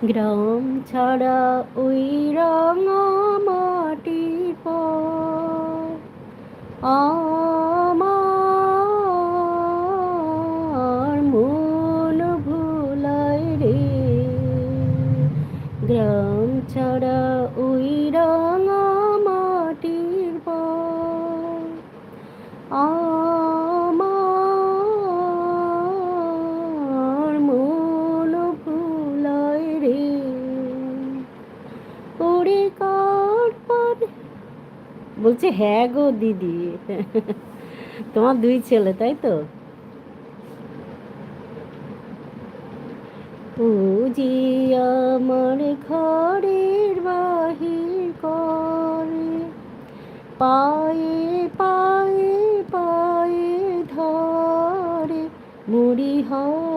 গ্রাম ছাড়া ওই রাঙা মাটির পর আমার মন ভুলায় রে। গ্রাম ছাড়া ওই রাঙা মাটির পর আমার মন ভুলায় রে। ওরে কার পানে বলছে, হ্যাঁ গো দিদি। তোমার দুই ছেলে তাই তো? ও যে আমার ঘরের বাহির করে, পায়ে পায়ে পায়ে ধরে মুড়ি হয়